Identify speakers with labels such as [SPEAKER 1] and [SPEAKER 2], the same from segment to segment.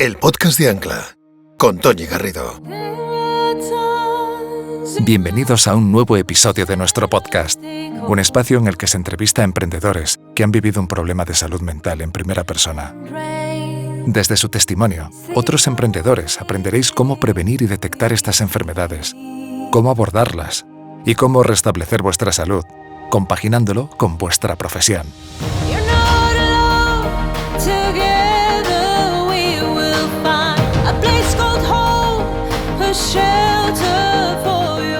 [SPEAKER 1] el podcast de Ancla, con Toñi Garrido.
[SPEAKER 2] Bienvenidos a un nuevo episodio de nuestro podcast, un espacio en el que se entrevista a emprendedores que han vivido un problema de salud mental en primera persona. Desde su testimonio, otros emprendedores aprenderéis cómo prevenir y detectar estas enfermedades, cómo abordarlas y cómo restablecer vuestra salud, compaginándolo con vuestra profesión.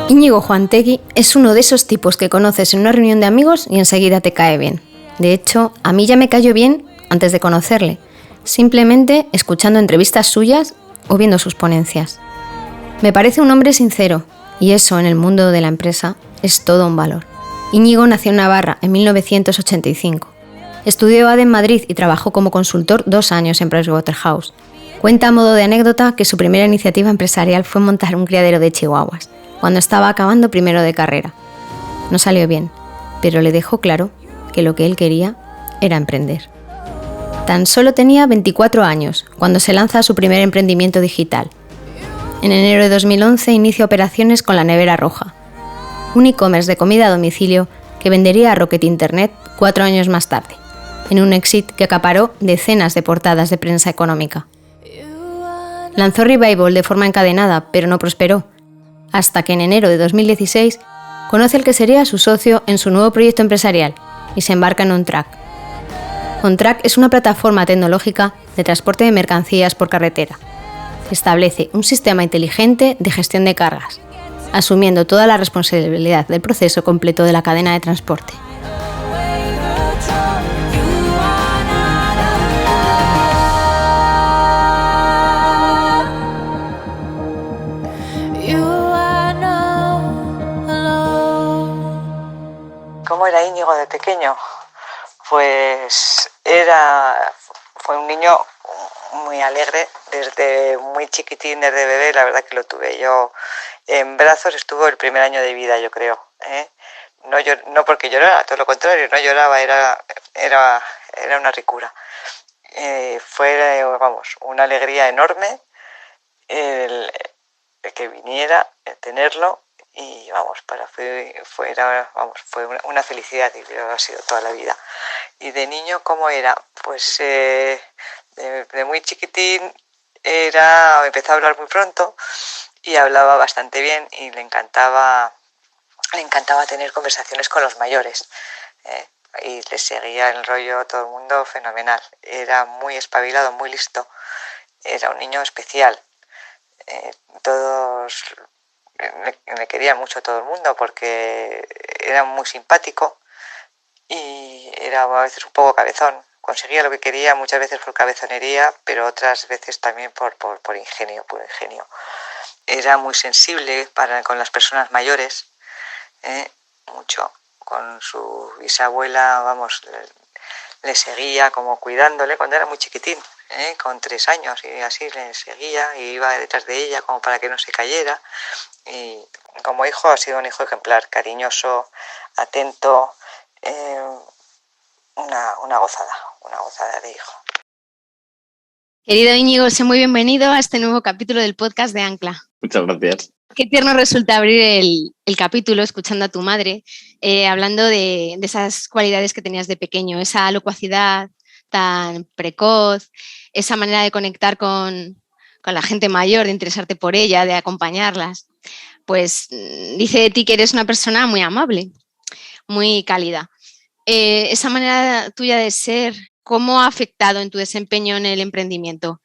[SPEAKER 3] Íñigo Juantegui es uno de esos tipos que conoces en una reunión de amigos y enseguida te cae bien. De hecho, a mí ya me cayó bien antes de conocerle, simplemente escuchando entrevistas suyas o viendo sus ponencias. Me parece un hombre sincero, y eso en el mundo de la empresa es todo un valor. Íñigo nació en Navarra en 1985. Estudió ADE en Madrid y trabajó como consultor 2 años en Pricewaterhouse. Cuenta a modo de anécdota que su primera iniciativa empresarial fue montar un criadero de chihuahuas, cuando estaba acabando primero de carrera. No salió bien, pero le dejó claro que lo que él quería era emprender. Tan solo tenía 24 años cuando se lanza a su primer emprendimiento digital. En enero de 2011 inicia operaciones con La Nevera Roja, un e-commerce de comida a domicilio que vendería a Rocket Internet 4 años más tarde, en un exit que acaparó decenas de portadas de prensa económica. Lanzó Revival de forma encadenada, pero no prosperó, hasta que en enero de 2016 conoce al que sería su socio en su nuevo proyecto empresarial y se embarca en OnTrack. OnTrack es una plataforma tecnológica de transporte de mercancías por carretera. Establece un sistema inteligente de gestión de cargas, asumiendo toda la responsabilidad del proceso completo de la cadena de transporte.
[SPEAKER 4] ¿Cómo era Íñigo de pequeño? Pues fue un niño muy alegre, desde muy chiquitín, desde bebé, la verdad que lo tuve yo en brazos, estuvo el primer año de vida, yo creo, ¿eh? No porque llorara, todo lo contrario, no lloraba, era una ricura. Fue, una alegría enorme el que viniera, el tenerlo. Y fue una felicidad, y creo que ha sido toda la vida. Y de niño, ¿cómo era? Pues de muy chiquitín empezó a hablar muy pronto y hablaba bastante bien, y le encantaba tener conversaciones con los mayores, y le seguía el rollo a todo el mundo fenomenal. Era muy espabilado, muy listo, era un niño especial. Todos me quería mucho todo el mundo porque era muy simpático y era a veces un poco cabezón. Conseguía lo que quería muchas veces por cabezonería, pero otras veces también por ingenio, puro ingenio. Era muy sensible con las personas mayores, mucho. Con su bisabuela, le seguía como cuidándole cuando era muy chiquitín, con 3 años, y así le seguía y iba detrás de ella como para que no se cayera. Y como hijo ha sido un hijo ejemplar, cariñoso, atento, una gozada de hijo.
[SPEAKER 3] Querido Íñigo, sé muy bienvenido a este nuevo capítulo del podcast de Ancla.
[SPEAKER 5] Muchas gracias.
[SPEAKER 3] Qué tierno resulta abrir el capítulo escuchando a tu madre, hablando de esas cualidades que tenías de pequeño, esa locuacidad tan precoz, esa manera de conectar con la gente mayor, de interesarte por ella, de acompañarlas. Pues dice de ti que eres una persona muy amable, muy cálida. Esa manera tuya de ser, ¿cómo ha afectado en tu desempeño en el emprendimiento?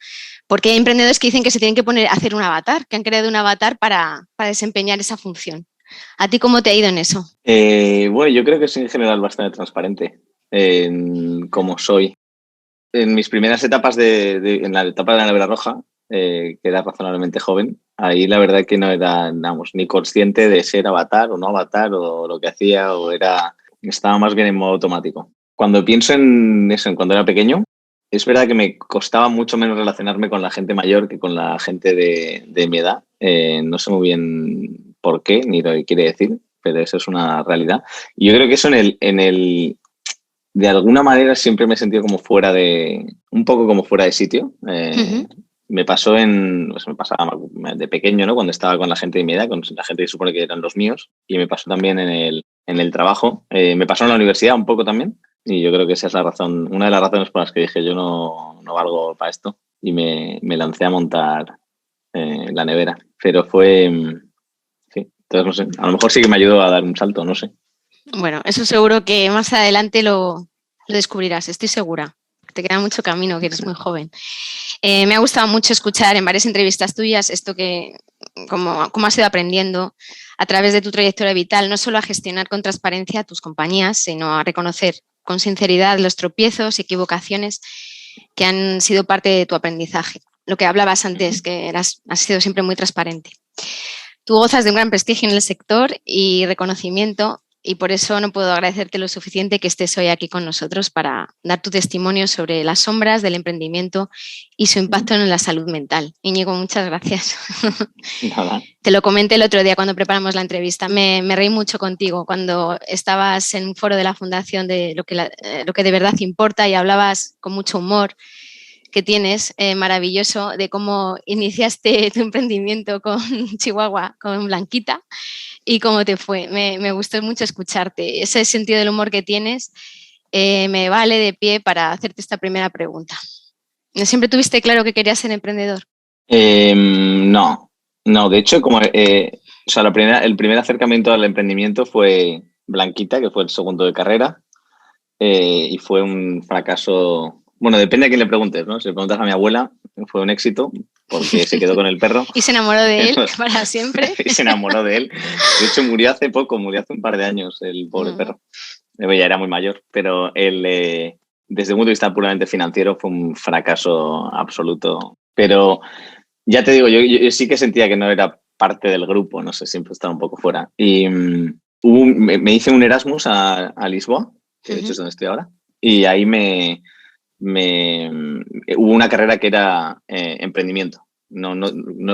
[SPEAKER 3] Porque hay emprendedores que dicen que se tienen que poner a hacer un avatar, que han creado un avatar para desempeñar esa función. ¿A ti cómo te ha ido en eso?
[SPEAKER 5] Yo creo que soy en general bastante transparente en cómo soy. En mis primeras etapas en la etapa de La Nevera Roja, que era razonablemente joven, ahí la verdad que no era, ni consciente de ser avatar o no avatar o lo que hacía, estaba más bien en modo automático. Cuando pienso en eso, en cuando era pequeño, es verdad que me costaba mucho menos relacionarme con la gente mayor que con la gente de mi edad. No sé muy bien por qué ni lo que quiere decir, pero eso es una realidad. Y yo creo que eso de alguna manera siempre me he sentido un poco como fuera de sitio. Me pasó me pasaba de pequeño, ¿no? Cuando estaba con la gente de mi edad, con la gente que supone que eran los míos, y me pasó también en el trabajo. Me pasó en la universidad un poco también, y yo creo que esa es la razón, una de las razones por las que dije yo no valgo para esto, y me lancé a montar la nevera. Pero sí, entonces no sé, a lo mejor sí que me ayudó a dar un salto, no sé.
[SPEAKER 3] Bueno, eso seguro que más adelante lo descubrirás, estoy segura. Te queda mucho camino, que eres muy joven. Me ha gustado mucho escuchar en varias entrevistas tuyas esto que, cómo has ido aprendiendo a través de tu trayectoria vital, no solo a gestionar con transparencia tus compañías, sino a reconocer con sinceridad los tropiezos y equivocaciones que han sido parte de tu aprendizaje. Lo que hablabas antes, que has sido siempre muy transparente. Tú gozas de un gran prestigio en el sector y reconocimiento, y por eso no puedo agradecerte lo suficiente que estés hoy aquí con nosotros para dar tu testimonio sobre las sombras del emprendimiento y su impacto en la salud mental. Íñigo, muchas gracias.
[SPEAKER 5] Nada.
[SPEAKER 3] Te lo comenté el otro día cuando preparamos la entrevista. Me reí mucho contigo cuando estabas en un foro de la Fundación de lo que de verdad importa y hablabas con mucho humor que tienes, maravilloso, de cómo iniciaste tu emprendimiento con Chihuahua, con Blanquita, y cómo te fue. Me gustó mucho escucharte. Ese sentido del humor que tienes me vale de pie para hacerte esta primera pregunta. ¿Siempre tuviste claro que querías ser emprendedor?
[SPEAKER 5] No, de hecho, o sea, el primer acercamiento al emprendimiento fue Blanquita, que fue el segundo de carrera, y fue un fracaso. Bueno, depende a quién le preguntes, ¿no? Si le preguntas a mi abuela, fue un éxito porque se quedó con el perro.
[SPEAKER 3] Y se enamoró de él para siempre.
[SPEAKER 5] Y se enamoró de él. De hecho, murió hace un par de años, el pobre perro. Ya era muy mayor, pero él, desde un punto de vista puramente financiero, fue un fracaso absoluto. Pero ya te digo, yo sí que sentía que no era parte del grupo, no sé, siempre estaba un poco fuera. Y me hice un Erasmus a Lisboa, que de hecho es donde estoy ahora, y ahí hubo una carrera que era emprendimiento.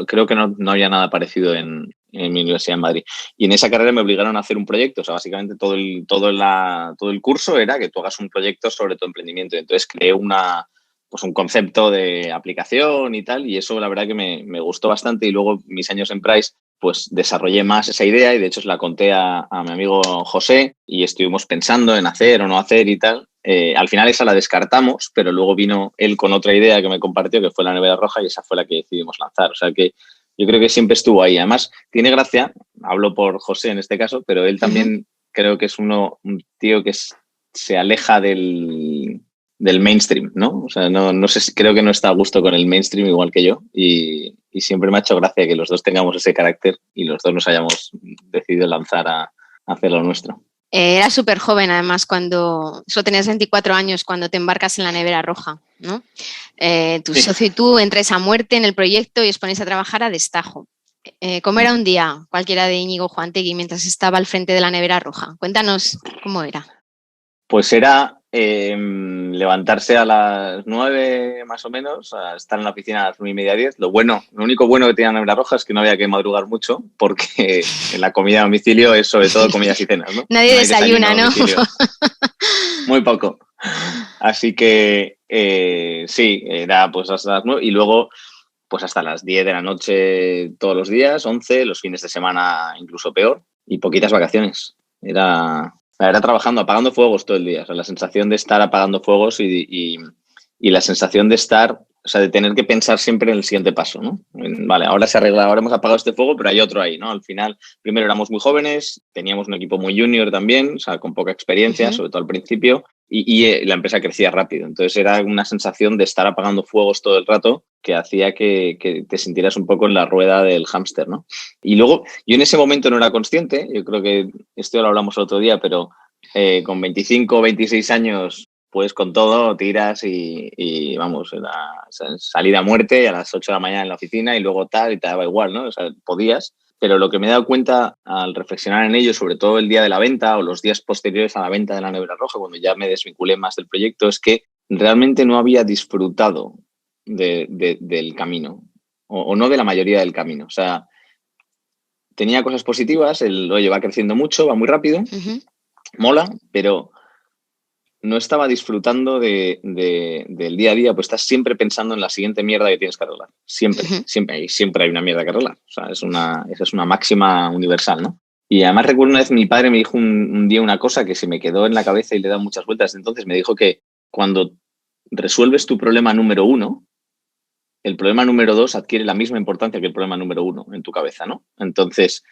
[SPEAKER 5] Creo que no había nada parecido en mi universidad en Madrid. Y en esa carrera me obligaron a hacer un proyecto. O sea, básicamente todo el curso era que tú hagas un proyecto sobre tu emprendimiento. Entonces creé un concepto de aplicación y tal, y eso la verdad que me gustó bastante. Y luego mis años en Price, pues desarrollé más esa idea y de hecho se la conté a mi amigo José y estuvimos pensando en hacer o no hacer y tal. Al final esa la descartamos, pero luego vino él con otra idea que me compartió, que fue la nevera roja, y esa fue la que decidimos lanzar. O sea que yo creo que siempre estuvo ahí. Además, tiene gracia, hablo por José en este caso, pero él también creo que es un tío que se aleja del mainstream, ¿no? O sea, no sé si creo que no está a gusto con el mainstream igual que yo y siempre me ha hecho gracia que los dos tengamos ese carácter y los dos nos hayamos decidido lanzar a hacer lo nuestro.
[SPEAKER 3] Era súper joven, además, solo tenías 24 años cuando te embarcas en la nevera roja, ¿no? Tu socio y tú entráis a muerte en el proyecto y os ponéis a trabajar a destajo. ¿Cómo era un día cualquiera de Íñigo Juantegui mientras estaba al frente de la nevera roja? Cuéntanos cómo era.
[SPEAKER 5] Pues era levantarse a las 9 más o menos, a estar en la oficina a las 9:30, 10. Lo único bueno que tenía la nevera roja es que no había que madrugar mucho porque en la comida a domicilio es sobre todo comidas y cenas, ¿no?
[SPEAKER 3] Nadie desayuna, ¿no?
[SPEAKER 5] Muy poco. Así que sí, era pues hasta las 9 y luego pues hasta las 10 de la noche todos los días, 11, los fines de semana incluso peor y poquitas vacaciones. Era trabajando, apagando fuegos todo el día. O sea, la sensación de estar apagando fuegos y la sensación de estar, o sea, de tener que pensar siempre en el siguiente paso, ¿no? Vale, ahora se arregla, ahora hemos apagado este fuego, pero hay otro ahí, ¿no? Al final, primero éramos muy jóvenes, teníamos un equipo muy junior también, o sea, con poca experiencia, sobre todo al principio, y la empresa crecía rápido. Entonces era una sensación de estar apagando fuegos todo el rato que hacía que te sintieras un poco en la rueda del hámster, ¿no? Y luego, yo en ese momento no era consciente, yo creo que esto lo hablamos el otro día, pero con 25 o 26 años, pues con todo tiras y vamos, salida a muerte a las 8 de la mañana en la oficina y luego tal, y te daba igual, ¿no? O sea, podías. Pero lo que me he dado cuenta al reflexionar en ello, sobre todo el día de la venta o los días posteriores a la venta de la nevera roja, cuando ya me desvinculé más del proyecto, es que realmente no había disfrutado del camino o no de la mayoría del camino. O sea, tenía cosas positivas, va creciendo mucho, va muy rápido, mola, pero no estaba disfrutando del día a día, pues estás siempre pensando en la siguiente mierda que tienes que arreglar. Siempre, siempre hay una mierda que arreglar. O sea, esa es una máxima universal, ¿no? Y además recuerdo una vez mi padre me dijo un día una cosa que se me quedó en la cabeza y le he dado muchas vueltas. Entonces me dijo que cuando resuelves tu problema número 1, el problema número 2 adquiere la misma importancia que el problema número 1 en tu cabeza, ¿no? Entonces,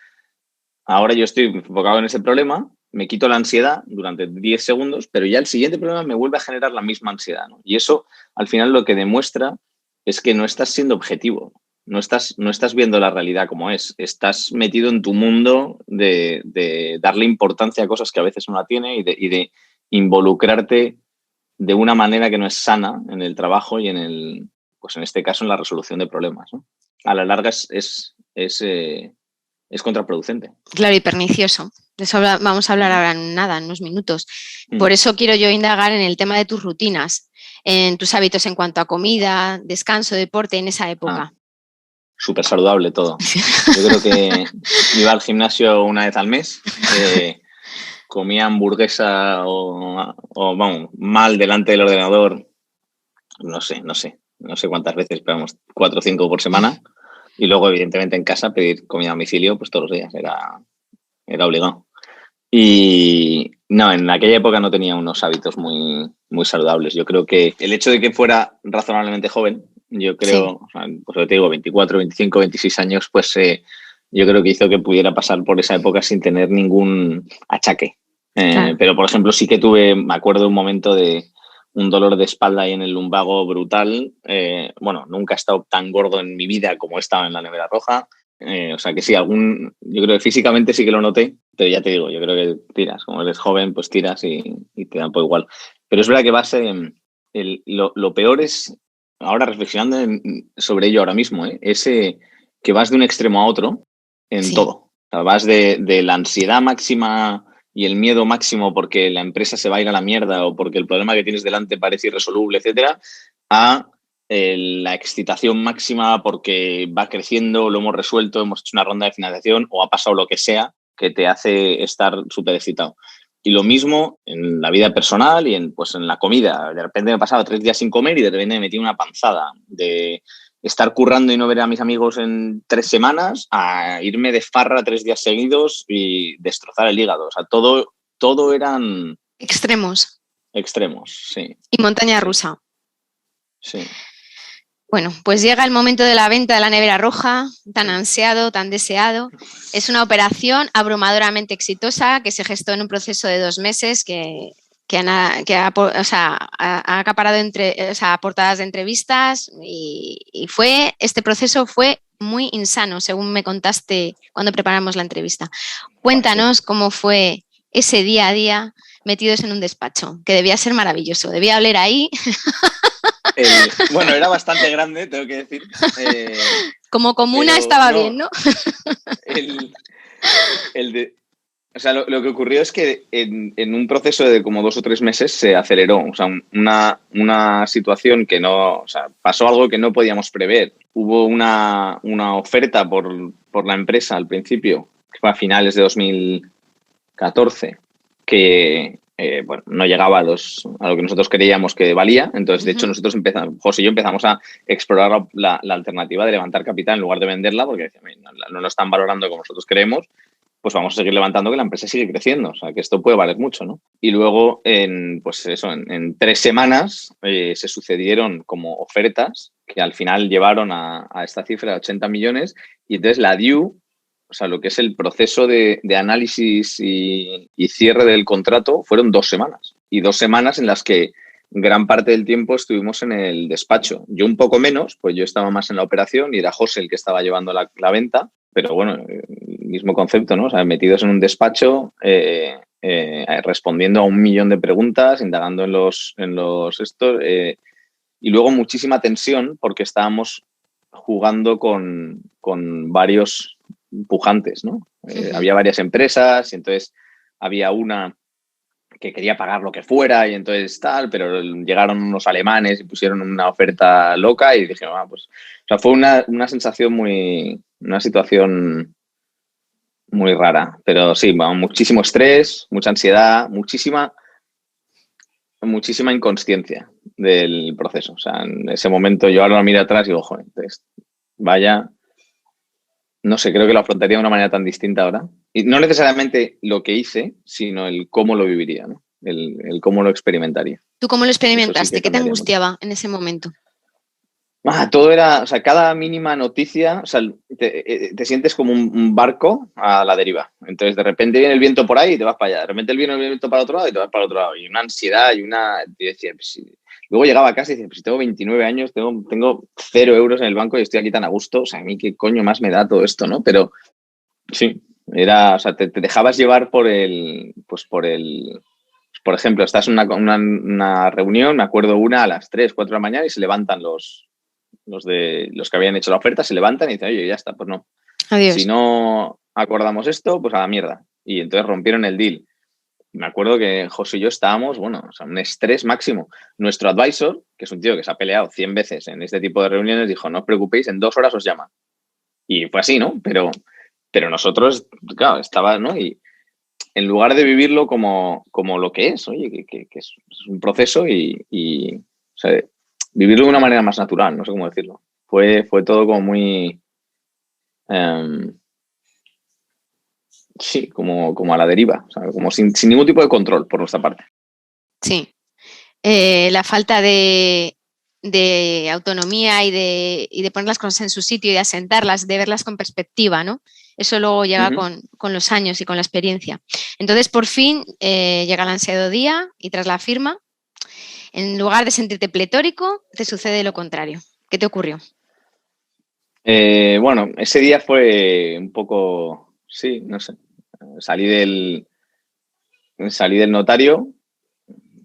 [SPEAKER 5] ahora yo estoy enfocado en ese problema, me quito la ansiedad durante 10 segundos, pero ya el siguiente problema me vuelve a generar la misma ansiedad, ¿no? Y eso, al final, lo que demuestra es que no estás siendo objetivo, no estás viendo la realidad como es, estás metido en tu mundo de darle importancia a cosas que a veces no la tiene y de involucrarte de una manera que no es sana en el trabajo y pues en este caso en la resolución de problemas, ¿no? A la larga es contraproducente.
[SPEAKER 3] Claro, y pernicioso. De eso vamos a hablar ahora en unos minutos. Por eso quiero yo indagar en el tema de tus rutinas, en tus hábitos en cuanto a comida, descanso, deporte en esa época.
[SPEAKER 5] Súper saludable todo. Yo creo que iba al gimnasio una vez al mes, comía hamburguesa o vamos, mal delante del ordenador, no sé cuántas veces, pero vamos, 4 o 5 por semana. Y luego, evidentemente, en casa pedir comida a domicilio pues todos los días, era obligado. Y no, en aquella época no tenía unos hábitos muy, muy saludables. Yo creo que el hecho de que fuera razonablemente joven, yo creo, o sea, pues te digo, 24, 25, 26 años, pues yo creo que hizo que pudiera pasar por esa época sin tener ningún achaque. Claro. Pero, por ejemplo, sí que me acuerdo un momento de un dolor de espalda ahí en el lumbago brutal. Bueno, nunca he estado tan gordo en mi vida como estaba en la nevera roja. O sea que sí, yo creo que físicamente sí que lo noté, pero ya te digo, yo creo que tiras, como eres joven, pues tiras y te da un poco igual. Pero es verdad que lo peor es, ahora reflexionando sobre ello ahora mismo, es que vas de un extremo a otro en todo. O sea, vas de la ansiedad máxima y el miedo máximo porque la empresa se va a ir a la mierda o porque el problema que tienes delante parece irresoluble, etcétera, a la excitación máxima porque va creciendo, lo hemos resuelto, hemos hecho una ronda de financiación o ha pasado lo que sea que te hace estar súper excitado. Y lo mismo en la vida personal y en la comida. De repente me he pasado 3 días sin comer y de repente me metí una panzada de estar currando y no ver a mis amigos en 3 semanas a irme de farra 3 días seguidos y destrozar el hígado. O sea, todo eran...
[SPEAKER 3] Extremos,
[SPEAKER 5] sí.
[SPEAKER 3] Y montaña rusa.
[SPEAKER 5] Sí.
[SPEAKER 3] Bueno, pues llega el momento de la venta de la nevera roja, tan ansiado, tan deseado. Es una operación abrumadoramente exitosa que se gestó en un proceso de 2 meses que ha acaparado portadas de entrevistas y este proceso fue muy insano, según me contaste cuando preparamos la entrevista. Cuéntanos cómo fue ese día a día metidos en un despacho, que debía ser maravilloso, debía oler ahí.
[SPEAKER 5] Bueno, era bastante grande, tengo que decir.
[SPEAKER 3] Como comuna estaba bien, ¿no?
[SPEAKER 5] O sea, lo que ocurrió es que en un proceso de como 2 o 3 meses se aceleró. O sea, una situación que no... O sea, pasó algo que no podíamos prever. Hubo una oferta por la empresa al principio, que fue a finales de 2014, que... no llegaba a lo que nosotros creíamos que valía. Entonces, de hecho, nosotros José y yo empezamos a explorar la alternativa de levantar capital en lugar de venderla, porque decíamos, no lo están valorando como nosotros creemos, pues vamos a seguir levantando, que la empresa sigue creciendo. O sea, que esto puede valer mucho, ¿no? Y luego, en 3 semanas se sucedieron como ofertas que al final llevaron a esta cifra de 80 millones y entonces la due, o sea, lo que es el proceso de análisis y cierre del contrato fueron 2 semanas. Y 2 semanas en las que gran parte del tiempo estuvimos en el despacho. Yo un poco menos, pues yo estaba más en la operación y era José el que estaba llevando la venta. Pero bueno, mismo concepto, ¿no? O sea, metidos en un despacho, respondiendo a 1 millón de preguntas, indagando en los estos. Y luego muchísima tensión porque estábamos jugando con varios pujantes, ¿no? Había varias empresas y entonces había una que quería pagar lo que fuera y entonces tal, pero llegaron unos alemanes y pusieron una oferta loca y dije, pues... O sea, fue una sensación una situación muy rara, pero sí, muchísimo estrés, mucha ansiedad, muchísima muchísima inconsciencia del proceso. O sea, en ese momento yo ahora lo miro atrás y digo, joder, vaya, no sé, creo que lo afrontaría de una manera tan distinta ahora. Y no necesariamente lo que hice, sino el cómo lo viviría, ¿no? El cómo lo experimentaría.
[SPEAKER 3] ¿Tú cómo lo experimentaste?
[SPEAKER 5] Eso sí que
[SPEAKER 3] ¿Qué te
[SPEAKER 5] cambiaría
[SPEAKER 3] angustiaba en ese momento?
[SPEAKER 5] Todo era, o sea, cada mínima noticia, o sea, te sientes como un barco a la deriva. Entonces, de repente viene el viento por ahí y te vas para allá. De repente viene el viento para otro lado y te vas para otro lado. Y una ansiedad y una... Yo decía, pues, sí. Luego llegaba a casa y decía, pues si tengo 29 años, tengo 0 euros en el banco y estoy aquí tan a gusto. O sea, a mí qué coño más me da todo esto, ¿no? Pero sí, era, o sea, te dejabas llevar por ejemplo, estás en una reunión, me acuerdo una a las 3, 4 de la mañana y se levantan los que habían hecho la oferta, se levantan y dicen, oye, ya está, pues no.
[SPEAKER 3] Adiós.
[SPEAKER 5] Si no acordamos esto, pues a la mierda. Y entonces rompieron el deal. Me acuerdo que José y yo estábamos, bueno, o sea, un estrés máximo. Nuestro advisor, que es un tío que se ha peleado 100 veces en este tipo de reuniones, dijo, no os preocupéis, en 2 horas os llama. Y fue así, ¿no? Pero nosotros, claro, estaba, ¿no? Y en lugar de vivirlo como lo que es, oye, que es un proceso y o sea, vivirlo de una manera más natural, no sé cómo decirlo. Fue todo como muy... sí, como a la deriva, o sea, como sin ningún tipo de control por nuestra parte.
[SPEAKER 3] Sí. La falta de autonomía y de poner las cosas en su sitio y de asentarlas, de verlas con perspectiva, ¿no? Eso luego llega con los años y con la experiencia. Entonces, por fin, llega el ansiado día y tras la firma, en lugar de sentirte pletórico, te sucede lo contrario. ¿Qué te ocurrió?
[SPEAKER 5] Bueno, ese día fue un poco, sí, no sé, salí del notario,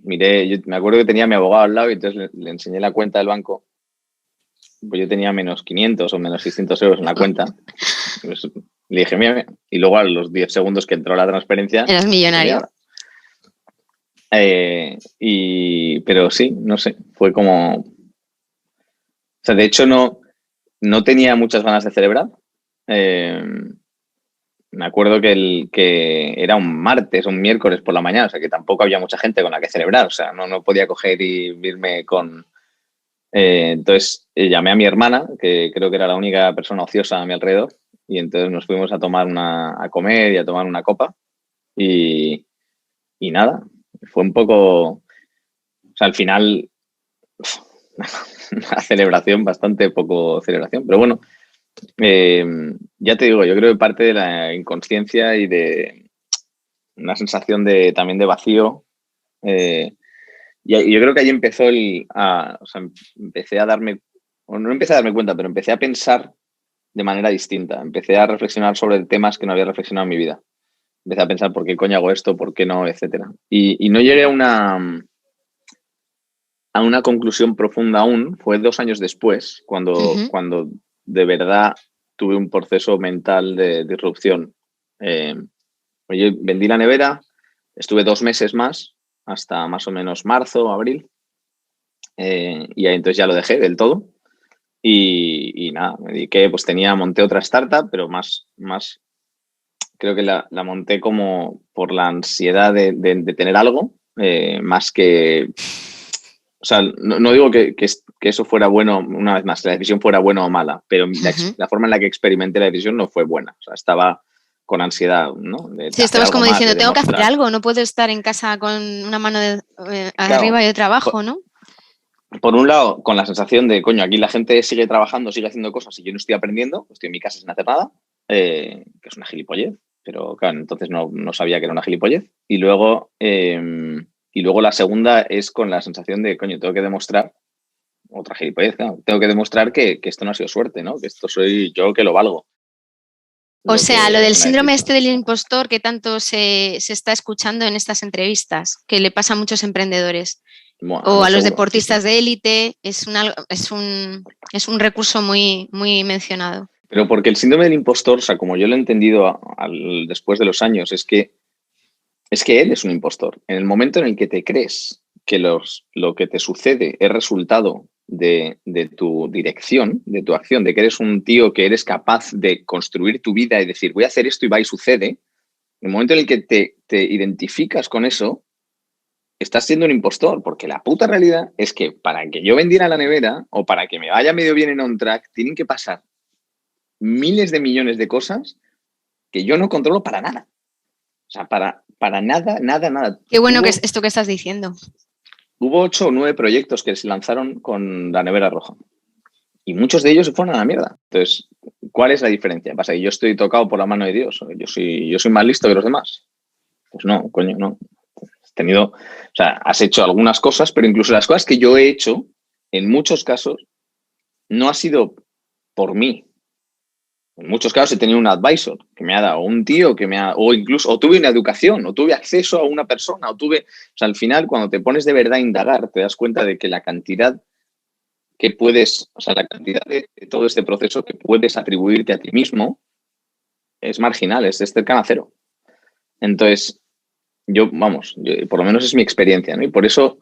[SPEAKER 5] miré, yo me acuerdo que tenía a mi abogado al lado y entonces le enseñé la cuenta del banco. Pues yo tenía menos 500 o menos 600 euros en la cuenta. Pues le dije, mira, y luego a los 10 segundos que entró la transferencia...
[SPEAKER 3] Eras millonario.
[SPEAKER 5] Pero sí, no sé, fue como... O sea, de hecho no tenía muchas ganas de celebrar. Me acuerdo que era un martes o un miércoles por la mañana, o sea que tampoco había mucha gente con la que celebrar, o sea, no podía coger y irme con... entonces llamé a mi hermana, que creo que era la única persona ociosa a mi alrededor, y entonces nos fuimos a comer y a tomar una copa y nada, fue un poco... O sea, al final una celebración, bastante poco celebración, pero bueno, ya te digo, yo creo que parte de la inconsciencia y de una sensación también de vacío. Y yo creo que ahí empezó o sea, empecé a darme, o no empecé a darme cuenta, pero empecé a pensar de manera distinta. Empecé a reflexionar sobre temas que no había reflexionado en mi vida. Empecé a pensar por qué coño hago esto, por qué no, etcétera. Y no llegué a una conclusión profunda aún. Fue 2 años después, cuando de verdad tuve un proceso mental de disrupción. Yo vendí la nevera, estuve 2 meses más, hasta más o menos marzo, abril, y ahí entonces ya lo dejé del todo. Y nada, me dediqué, pues monté otra startup, pero más creo que la monté como por la ansiedad de tener algo, más que... O sea, no digo que eso fuera bueno, una vez más, que la decisión fuera buena o mala, pero la forma en la que experimenté la decisión no fue buena. O sea, estaba con ansiedad, ¿no?
[SPEAKER 3] Sí, estabas como diciendo, tengo que hacer algo, no puedo estar en casa con una mano arriba y otra abajo, ¿no?
[SPEAKER 5] Por un lado, con la sensación de, coño, aquí la gente sigue trabajando, sigue haciendo cosas y yo no estoy aprendiendo, estoy en mi casa sin hacer nada, que es una gilipollez, pero claro, entonces no sabía que era una gilipollez. Y luego la segunda es con la sensación de, coño, tengo que demostrar, otra gilipollez, claro, tengo que demostrar que esto no ha sido suerte, ¿no? Que esto soy yo que lo valgo.
[SPEAKER 3] O sea, lo del síndrome del impostor que tanto se está escuchando en estas entrevistas, que le pasa a muchos emprendedores. Bueno, o a los deportistas de élite, es un recurso muy, muy mencionado.
[SPEAKER 5] Pero porque el síndrome del impostor, o sea, como yo lo he entendido después de los años, es que él es un impostor. En el momento en el que te crees que lo que te sucede es resultado de tu dirección, de tu acción, de que eres un tío que eres capaz de construir tu vida y decir, voy a hacer esto y va y sucede, en el momento en el que te identificas con eso, estás siendo un impostor, porque la puta realidad es que para que yo vendiera la nevera o para que me vaya medio bien en On Track, tienen que pasar miles de millones de cosas que yo no controlo para nada. O sea, para nada, nada, nada.
[SPEAKER 3] Qué bueno que es esto que estás diciendo.
[SPEAKER 5] Hubo 8 o 9 proyectos que se lanzaron con la nevera roja. Y muchos de ellos se fueron a la mierda. Entonces, ¿cuál es la diferencia? ¿Pasa que yo estoy tocado por la mano de Dios? ¿Yo soy más listo que los demás? Pues no, coño, no. Has hecho algunas cosas, pero incluso las cosas que yo he hecho, en muchos casos, no ha sido por mí. En muchos casos he tenido un advisor que me ha dado, un tío que o tuve una educación, o tuve acceso a una persona, al final, cuando te pones de verdad a indagar, te das cuenta de que la cantidad la cantidad de todo este proceso que puedes atribuirte a ti mismo es marginal, es cercana a cero. Entonces, por lo menos es mi experiencia, ¿no? Y por eso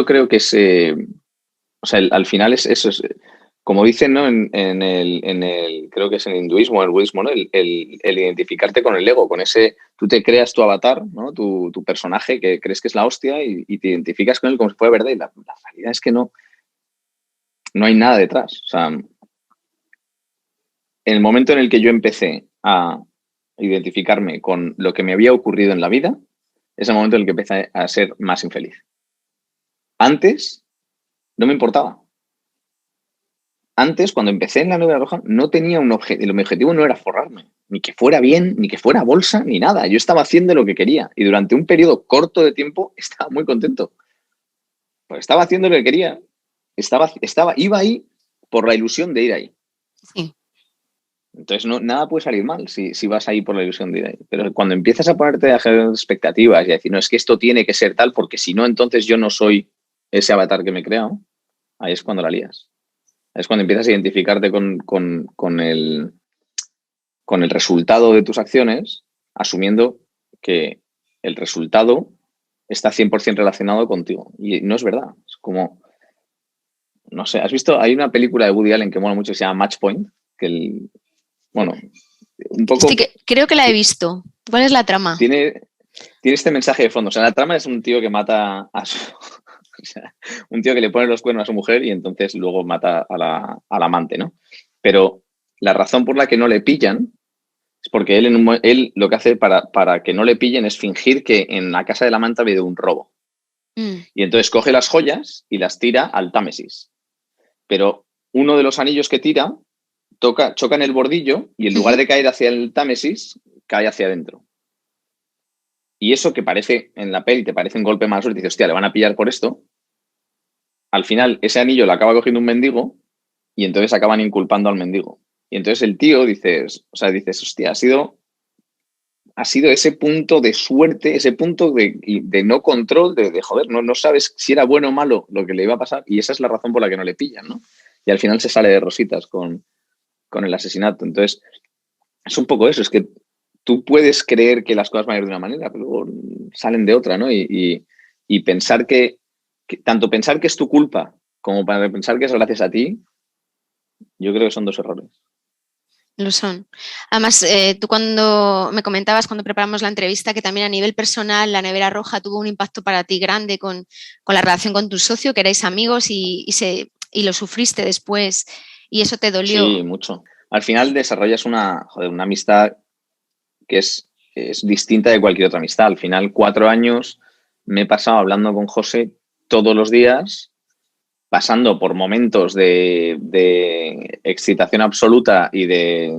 [SPEAKER 5] creo que al final es eso, como dicen, ¿no? Creo que es en el hinduismo, en el budismo, ¿no? El identificarte con el ego, con ese, tú te creas tu avatar, ¿no? Tu personaje que crees que es la hostia y te identificas con él como si fuera verdad, y la realidad es que no hay nada detrás. O sea, en el momento en el que yo empecé a identificarme con lo que me había ocurrido en la vida, es el momento en el que empecé a ser más infeliz. Antes, no me importaba. Antes, cuando empecé en la Nevera Roja, no tenía un objetivo. Mi objetivo no era forrarme, ni que fuera bien, ni que fuera bolsa, ni nada. Yo estaba haciendo lo que quería y durante un periodo corto de tiempo estaba muy contento. Pues estaba haciendo lo que quería. Iba ahí por la ilusión de ir ahí.
[SPEAKER 3] Sí.
[SPEAKER 5] Entonces, nada puede salir mal si vas ahí por la ilusión de ir ahí. Pero cuando empiezas a ponerte a generar expectativas y a decir, no, es que esto tiene que ser tal, porque si no, entonces yo no soy ese avatar que me he creado, ahí es cuando la lías. Es cuando empiezas a identificarte con el resultado de tus acciones, asumiendo que el resultado está 100% relacionado contigo. Y no es verdad. Es como, no sé, ¿has visto? Hay una película de Woody Allen que mola mucho que se llama Match Point, un poco...
[SPEAKER 3] Sí, creo que la he visto. ¿Cuál es la trama?
[SPEAKER 5] Tiene este mensaje de fondo. O sea, la trama es un tío que mata a su... un tío que le pone los cuernos a su mujer y entonces luego mata al amante, ¿no? Pero la razón por la que no le pillan es porque él lo que hace para que no le pillen es fingir que en la casa del amante ha habido un robo. Y entonces coge las joyas y las tira al Támesis. Pero uno de los anillos que tira choca en el bordillo y en lugar de caer hacia el Támesis, cae hacia adentro. Y eso que parece, en la peli, te parece un golpe más suerte y dices, hostia, le van a pillar por esto. Al final, ese anillo lo acaba cogiendo un mendigo y entonces acaban inculpando al mendigo. Y entonces el tío dices, hostia, ha sido ese punto de suerte, ese punto de no control, de joder, no sabes si era bueno o malo lo que le iba a pasar y esa es la razón por la que no le pillan, ¿no? Y al final se sale de rositas con el asesinato. Entonces, es un poco eso, es que tú puedes creer que las cosas van a ir de una manera, pero luego salen de otra, ¿no? Y pensar que tanto pensar que es tu culpa como para pensar que es gracias a ti, yo creo que son dos errores.
[SPEAKER 3] Lo son. Además, tú cuando me comentabas, cuando preparamos la entrevista, que también a nivel personal la Nevera Roja tuvo un impacto para ti grande con la relación con tu socio, que erais amigos y lo sufriste después y eso te dolió.
[SPEAKER 5] Sí, mucho. Al final desarrollas una amistad que es distinta de cualquier otra amistad. Al final, 4 años me he pasado hablando con José todos los días, pasando por momentos de excitación absoluta y de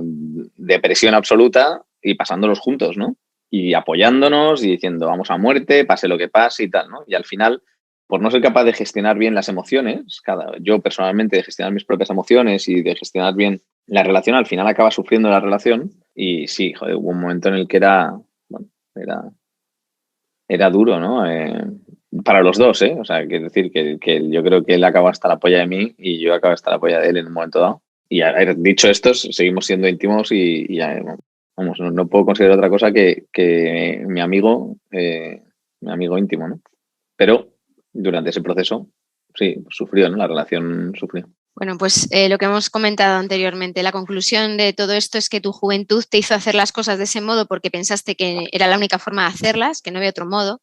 [SPEAKER 5] depresión absoluta y pasándolos juntos, ¿no? Y apoyándonos y diciendo, vamos a muerte, pase lo que pase y tal, ¿no? Y al final, por no ser capaz de gestionar bien las emociones, yo personalmente de gestionar mis propias emociones y de gestionar bien la relación, al final acaba sufriendo la relación y sí, joder, hubo un momento en el que era duro, ¿no? Para los dos, ¿eh? O sea, quiero decir que yo creo que él acaba hasta la polla de mí y yo acabo hasta la polla de él en un momento dado. Y dicho esto, seguimos siendo íntimos y vamos, no puedo considerar otra cosa que mi amigo íntimo, ¿no? Pero durante ese proceso, sí, sufrió, ¿no? La relación sufrió.
[SPEAKER 3] Bueno, pues lo que hemos comentado anteriormente, la conclusión de todo esto es que tu juventud te hizo hacer las cosas de ese modo porque pensaste que era la única forma de hacerlas, que no había otro modo,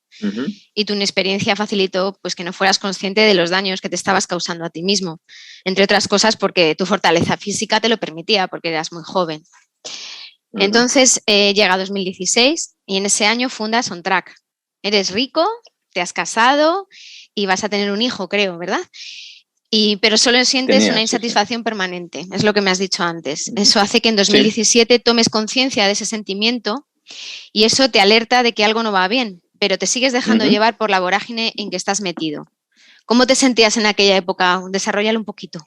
[SPEAKER 3] y tu inexperiencia facilitó pues, que no fueras consciente de los daños que te estabas causando a ti mismo, entre otras cosas porque tu fortaleza física te lo permitía, porque eras muy joven. Entonces llega 2016 y en ese año fundas OnTrack. Eres rico, te has casado y vas a tener un hijo, creo, ¿verdad? Pero solo sientes una insatisfacción permanente, es lo que me has dicho antes. Eso hace que en 2017 tomes conciencia de ese sentimiento y eso te alerta de que algo no va bien, pero te sigues dejando llevar por la vorágine en que estás metido. ¿Cómo te sentías en aquella época? Desarróllalo un poquito.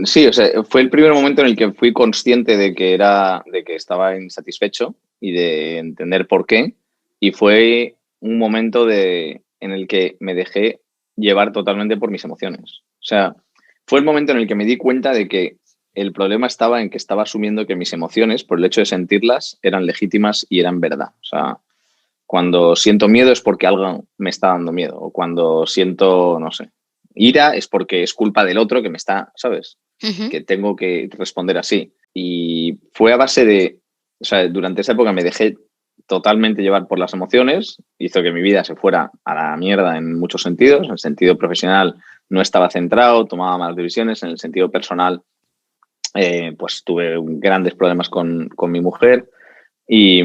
[SPEAKER 5] Sí, o sea, fue el primer momento en el que fui consciente de que estaba insatisfecho y de entender por qué. Y fue un momento en el que me dejé llevar totalmente por mis emociones. O sea, fue el momento en el que me di cuenta de que el problema estaba en que estaba asumiendo que mis emociones, por el hecho de sentirlas, eran legítimas y eran verdad. O sea, cuando siento miedo es porque algo me está dando miedo. O cuando siento, no sé, ira es porque es culpa del otro que me está, ¿sabes? Que tengo que responder así. Y fue a base de, o sea, durante esa época me dejé totalmente llevar por las emociones, hizo que mi vida se fuera a la mierda en muchos sentidos. En el sentido profesional no estaba centrado, tomaba malas decisiones. En el sentido personal, pues tuve grandes problemas con mi mujer. Y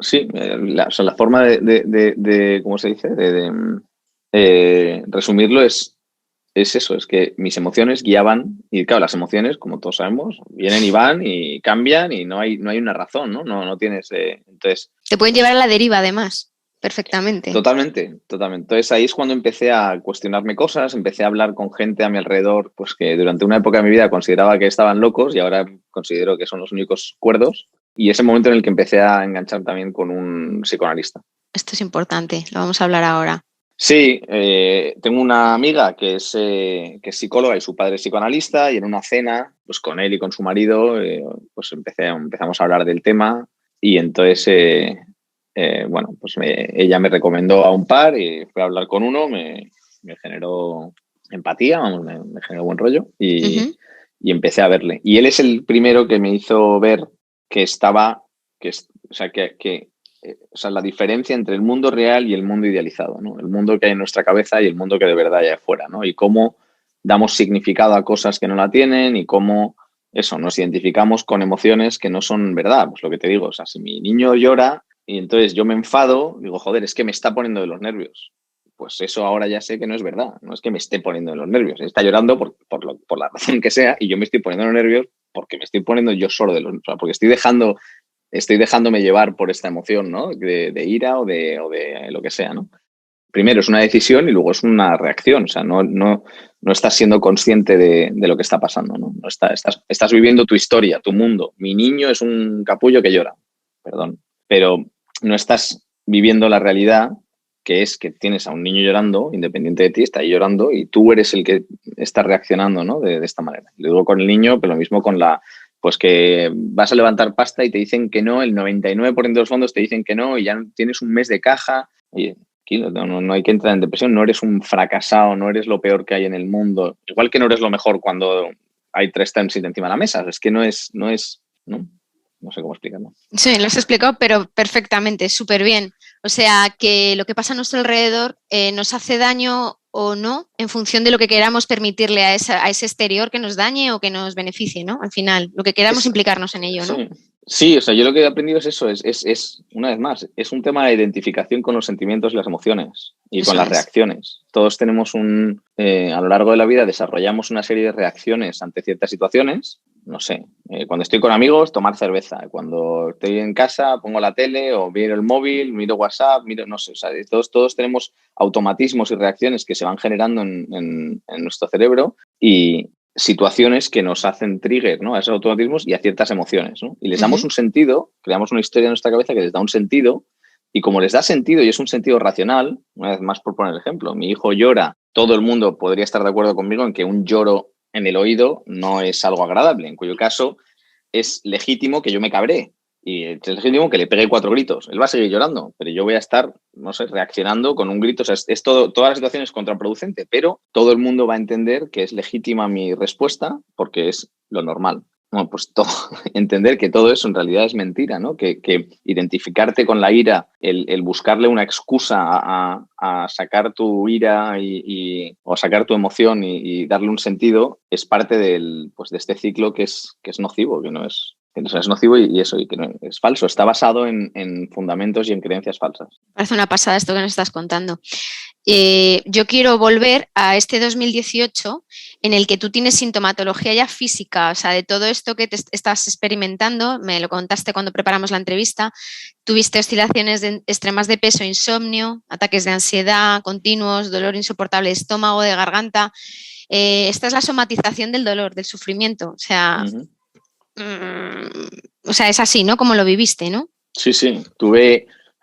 [SPEAKER 5] sí, la forma de ¿cómo se dice? Resumirlo es eso, es que mis emociones guiaban, y claro, las emociones, como todos sabemos, vienen y van y cambian y no hay una razón, ¿no? No tienes... entonces,
[SPEAKER 3] te pueden llevar a la deriva, además, perfectamente.
[SPEAKER 5] Totalmente. Entonces ahí es cuando empecé a cuestionarme cosas, empecé a hablar con gente a mi alrededor, pues que durante una época de mi vida consideraba que estaban locos y ahora considero que son los únicos cuerdos. Y ese momento en el que empecé a enganchar también con un psicoanalista.
[SPEAKER 3] Esto es importante, lo vamos a hablar ahora.
[SPEAKER 5] Sí, tengo una amiga que es psicóloga y su padre es psicoanalista, y en una cena, pues con él y con su marido, pues empezamos a hablar del tema y entonces, bueno, pues ella me recomendó a un par y fui a hablar con uno, me generó empatía, vamos, me generó buen rollo y empecé a verle. Y él es el primero que me hizo ver que la diferencia entre el mundo real y el mundo idealizado, ¿no? El mundo que hay en nuestra cabeza y el mundo que de verdad hay afuera, ¿no? Y cómo damos significado a cosas que no la tienen y cómo nos identificamos con emociones que no son verdad. Pues lo que te digo, o sea, si mi niño llora y entonces yo me enfado, digo, joder, es que me está poniendo de los nervios. Pues eso ahora ya sé que no es verdad, no es que me esté poniendo de los nervios. Está llorando por la razón que sea y yo me estoy poniendo de los nervios porque me estoy poniendo yo solo de los nervios, o sea, porque estoy dejándome llevar por esta emoción, ¿no? De ira o de lo que sea, ¿no? Primero es una decisión y luego es una reacción. O sea, no estás siendo consciente de lo que está pasando, ¿no? Estás viviendo tu historia, tu mundo. Mi niño es un capullo que llora, perdón. Pero no estás viviendo la realidad, que es que tienes a un niño llorando, independiente de ti, está ahí llorando y tú eres el que está reaccionando, ¿no? De esta manera. Y luego con el niño, pero lo mismo con pues que vas a levantar pasta y te dicen que no, el 99% de los fondos te dicen que no y ya tienes un mes de caja. Oye, no hay que entrar en depresión, no eres un fracasado, no eres lo peor que hay en el mundo. Igual que no eres lo mejor cuando hay 3 terms encima de la mesa. Es que no sé cómo explicarlo.
[SPEAKER 3] Sí, lo has explicado, pero perfectamente, súper bien. O sea, que lo que pasa a nuestro alrededor nos hace daño o no en función de lo que queramos permitirle a ese exterior que nos dañe o que nos beneficie, ¿no? Al final, lo que queramos implicarnos en ello, ¿no?
[SPEAKER 5] Sí, o sea, yo lo que he aprendido es eso, es una vez más, es un tema de identificación con los sentimientos y las emociones y con las reacciones. Todos tenemos a lo largo de la vida desarrollamos una serie de reacciones ante ciertas situaciones. No sé, cuando estoy con amigos, tomar cerveza. Cuando estoy en casa, pongo la tele o miro el móvil, miro WhatsApp, no sé, o sea, todos tenemos automatismos y reacciones que se van generando en nuestro cerebro y situaciones que nos hacen trigger, ¿no? A esos automatismos y a ciertas emociones, ¿no? Y les damos un sentido, creamos una historia en nuestra cabeza que les da un sentido y como les da sentido y es un sentido racional, una vez más por poner el ejemplo, mi hijo llora, todo el mundo podría estar de acuerdo conmigo en que un lloro en el oído no es algo agradable, en cuyo caso es legítimo que yo me cabree Y es legítimo que le pegue 4 gritos. Él va a seguir llorando, pero yo voy a estar, no sé, reaccionando con un grito. O sea, es todo, toda la situación es contraproducente, pero todo el mundo va a entender que es legítima mi respuesta porque es lo normal. Bueno, pues todo, entender que todo eso en realidad es mentira, ¿no? Que identificarte con la ira, el buscarle una excusa a sacar tu ira o sacar tu emoción y darle un sentido es parte de este ciclo que es nocivo, que no es nocivo y eso, y que no, es falso. Está basado en fundamentos y en creencias falsas.
[SPEAKER 3] Parece una pasada esto que nos estás contando. Yo quiero volver a este 2018 en el que tú tienes sintomatología ya física, o sea, de todo esto que te estás experimentando, me lo contaste cuando preparamos la entrevista, tuviste oscilaciones extremas de peso, insomnio, ataques de ansiedad continuos, dolor insoportable de estómago, de garganta. Esta es la somatización del dolor, del sufrimiento, o sea, es así, ¿no? Como lo viviste, ¿no?
[SPEAKER 5] Sí.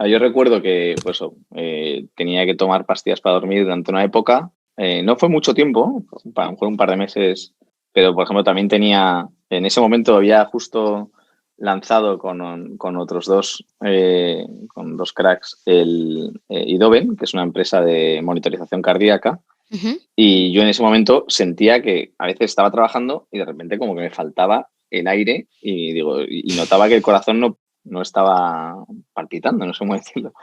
[SPEAKER 5] Yo recuerdo que tenía que tomar pastillas para dormir durante una época. No fue mucho tiempo, fue un par de meses, pero por ejemplo también en ese momento había justo lanzado con otros dos cracks el Idoben, que es una empresa de monitorización cardíaca.
[SPEAKER 3] Uh-huh.
[SPEAKER 5] Y yo en ese momento sentía que a veces estaba trabajando y de repente como que me faltaba el aire y notaba que el corazón no estaba palpitando, no sé cómo decirlo.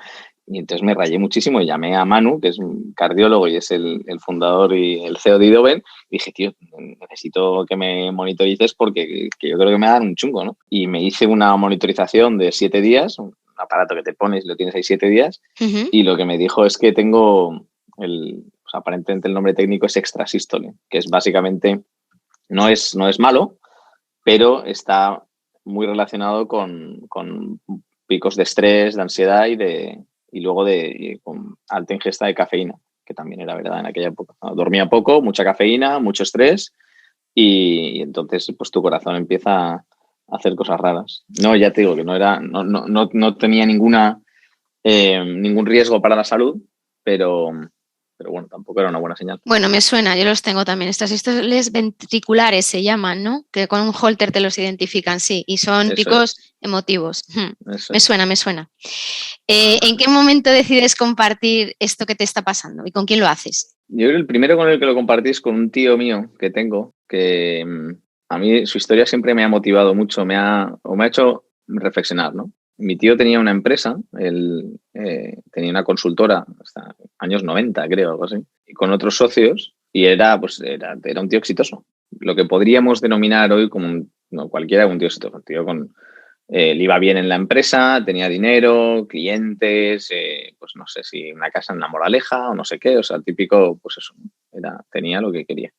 [SPEAKER 5] Y entonces me rayé muchísimo y llamé a Manu, que es un cardiólogo y es el fundador y el CEO de Idoben, y dije, tío, necesito que me monitorices porque yo creo que me va a dar un chungo, ¿no? Y me hice una monitorización de 7 días, un aparato que te pones y lo tienes ahí 7 días,
[SPEAKER 3] uh-huh.
[SPEAKER 5] Y lo que me dijo es que tengo aparentemente el nombre técnico es extrasístole, que es básicamente, no es malo, pero está muy relacionado con picos de estrés, de ansiedad y luego con alta ingesta de cafeína, que también era verdad en aquella época. Dormía poco, mucha cafeína, mucho estrés y entonces pues tu corazón empieza a hacer cosas raras. No, ya te digo que no tenía ningún riesgo para la salud, pero bueno, tampoco era una buena señal.
[SPEAKER 3] Bueno, me suena, yo los tengo también. Estas sístoles ventriculares se llaman, ¿no? Que con un holter te los identifican, sí, y son
[SPEAKER 5] Eso
[SPEAKER 3] picos
[SPEAKER 5] es.
[SPEAKER 3] emotivos.
[SPEAKER 5] Eso
[SPEAKER 3] me suena. ¿En qué momento decides compartir esto que te está pasando y con quién lo haces?
[SPEAKER 5] Yo el primero con el que lo compartí es con un tío mío que tengo, que a mí su historia siempre me ha motivado mucho, me ha hecho reflexionar, ¿no? Mi tío tenía una empresa, él tenía una consultora hasta años 90, creo, algo así, y con otros socios, y era un tío exitoso. Lo que podríamos denominar hoy como cualquiera un tío exitoso, un tío le iba bien en la empresa, tenía dinero, clientes, pues no sé si una casa en La Moraleja o no sé qué, o sea, típico, pues eso, tenía lo que quería.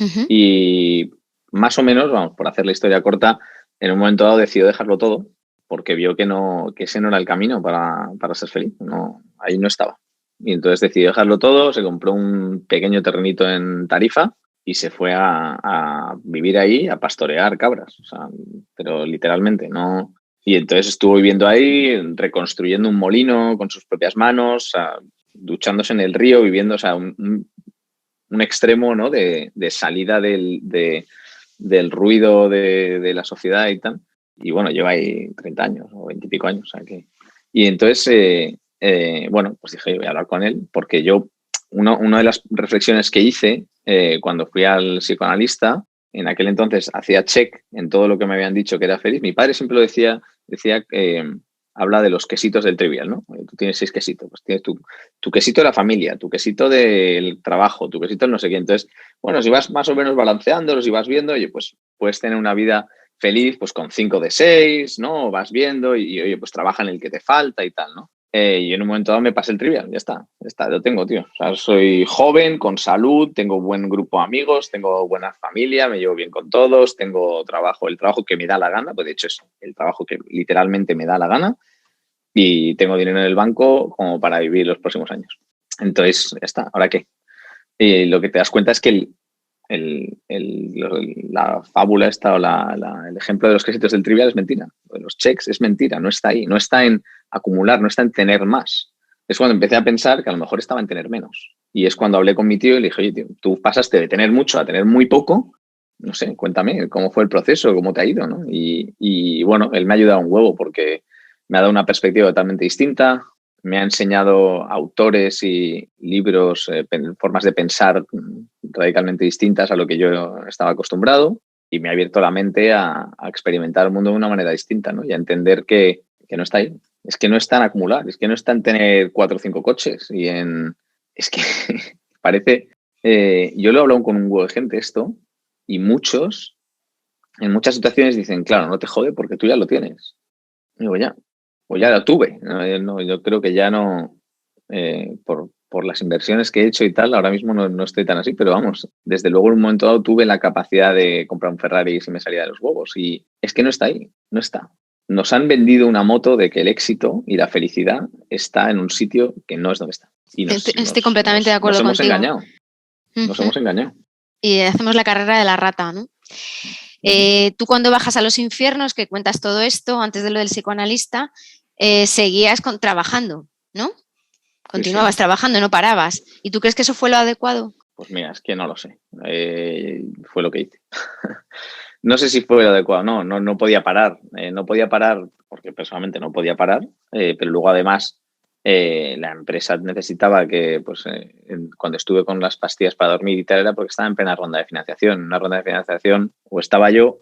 [SPEAKER 3] Uh-huh.
[SPEAKER 5] Y más o menos, vamos, por hacer la historia corta, en un momento dado decidió dejarlo todo porque vio que ese no era el camino para ser feliz, ahí no estaba. Y entonces decidió dejarlo todo, se compró un pequeño terrenito en Tarifa y se fue a vivir ahí, a pastorear cabras, o sea, pero literalmente, no. Y entonces estuvo viviendo ahí, reconstruyendo un molino con sus propias manos, o sea, duchándose en el río, viviendo, o sea, un extremo, ¿no? de salida del ruido de la sociedad y tal. Y bueno, lleva ahí 30 años o 20 y pico años. O sea que... Y entonces, bueno, pues dije, voy a hablar con él porque una de las reflexiones que hice cuando fui al psicoanalista, en aquel entonces hacía check en todo lo que me habían dicho que era feliz. Mi padre siempre lo decía habla de los quesitos del trivial, ¿no? Tú tienes 6 quesitos, pues tienes tu quesito de la familia, tu quesito del trabajo, tu quesito del no sé qué. Entonces, bueno, si vas más o menos balanceándolos y vas viendo, oye, pues puedes tener una vida feliz pues con 5 de 6, ¿no? Vas viendo y oye, pues trabaja en el que te falta y tal, ¿no? Y en un momento dado me pasé el trivial, ya está, lo tengo, tío. O sea, soy joven, con salud, tengo buen grupo de amigos, tengo buena familia, me llevo bien con todos, tengo el trabajo que me da la gana, pues de hecho es el trabajo que literalmente me da la gana y tengo dinero en el banco como para vivir los próximos años. Entonces, ya está, ¿ahora qué? Lo que te das cuenta es que la fábula esta o el ejemplo de los quesitos del trivial es mentira. Lo de los checks es mentira, no está ahí, no está en acumular, no está en tener más. Es cuando empecé a pensar que a lo mejor estaba en tener menos. Y es cuando hablé con mi tío y le dije, oye, tío, tú pasaste de tener mucho a tener muy poco no sé, cuéntame cómo fue el proceso, cómo te ha ido, ¿no? Y bueno, él me ha ayudado un huevo porque me ha dado una perspectiva totalmente distinta, me ha enseñado autores y libros, formas de pensar radicalmente distintas a lo que yo estaba acostumbrado y me ha abierto la mente a experimentar el mundo de una manera distinta, ¿no? Y a entender que no está ahí. Es que no está en acumular, es que no está en tener 4 o 5 coches y en... Es que parece... yo lo he hablado con un huevo de gente esto y muchos, en muchas situaciones dicen, claro, no te jode porque tú ya lo tienes. Y digo, ya, pues ya lo tuve. No, yo creo que ya no, por las inversiones que he hecho y tal, ahora mismo no estoy tan así, pero vamos, desde luego en un momento dado tuve la capacidad de comprar un Ferrari si me salía de los huevos y es que no está ahí, no está. Nos han vendido una moto de que el éxito y la felicidad está en un sitio que no es donde está. Y
[SPEAKER 3] Estoy completamente de acuerdo
[SPEAKER 5] nos
[SPEAKER 3] contigo.
[SPEAKER 5] Hemos engañado. Nos hemos engañado.
[SPEAKER 3] Y hacemos la carrera de la rata, ¿no? Tú cuando bajas a los infiernos, que cuentas todo esto, antes de lo del psicoanalista, seguías trabajando, ¿no? Continuabas trabajando, no parabas. ¿Y tú crees que eso fue lo adecuado?
[SPEAKER 5] Pues mira, es que no lo sé. Fue lo que hice. No sé si fue lo adecuado, no podía parar. No podía parar porque personalmente no podía parar, pero luego además la empresa necesitaba que, pues, cuando estuve con las pastillas para dormir y tal, era porque estaba en plena ronda de financiación. Una ronda de financiación o estaba yo.